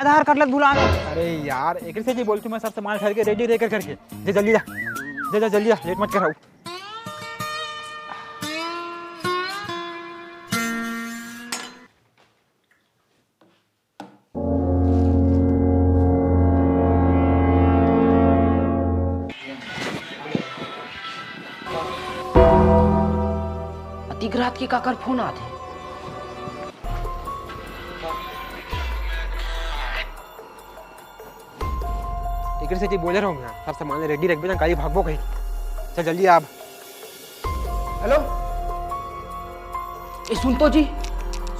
आधार card लग भुला गया। अरे यार एक से जी बोलती मैं सब सामान खरीद के रेडी रहकर करके जे जल्दी जा, जा जल्दी जा, लेट मत कराओ। अधिग्रहित के काकर फोन आते एक से जी बोले रहा हूँ मैं, सब सामान रेडी रख बेटा, गाड़ी भागो कहीं। चल जल्दी आप। हेलो ए सुन तो जी,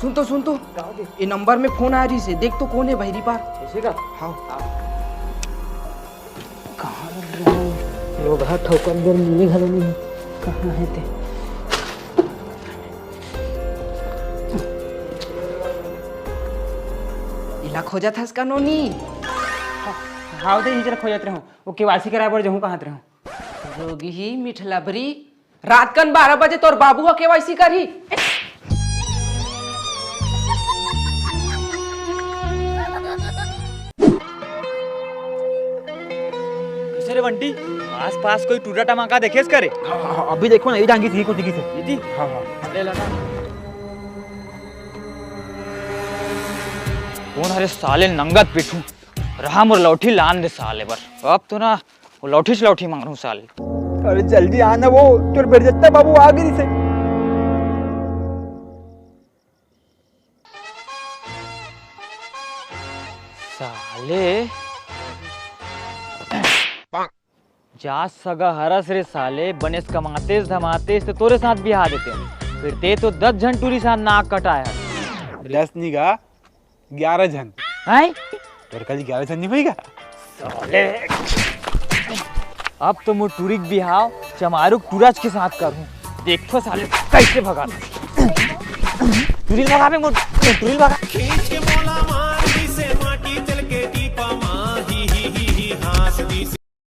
सुन तो ये नंबर में फोन आ रही से, देख तो कौन है बहरी पार ऐसे का। हाँ कहाँ लग रहा है लोग, हाथ ठोकर देर मिले घर में कहाँ है ते। इला खोजा था इसका नोनी। हाँ तो ही खो जाते रहूँ, वो केवासी कराए पड़ जाऊँ कहाँ रहूँ। जोगी ही मिठलबरी रात कन 12 बजे तोर बाबू का केवाईसी करी। रे बंटी, आस पास कोई टूटा टमाका देखे करे? अभी देखो ना, ये जाएंगी थी कुछ दिखी से। ये थी? हाँ हाँ ले लगा। कौन हरे साले नंगत पिटू रहा मोर लौठी लान दे साले पर। अब तो ना वो लौठी से लौठी मांग रहा हूँ साले। अरे जल्दी आना, वो तुर बेइज्जत बाबू आ गई से। साले जा सगा हरस रे साले, बनेस कमाते धमाते तो तोरे साथ बिहा देते हैं, फिर ते तो 10 जन टूरी साथ नाक कटाया। 10 नहीं का 11 जन हैं? और कल 11 जन नहीं होएगा साले। अब तो मैं टूरिक बिहाव चमारुक टूराज के साथ करूं, देखो साले कैसे भगा। टूरिल भगा में टूरिल भगा।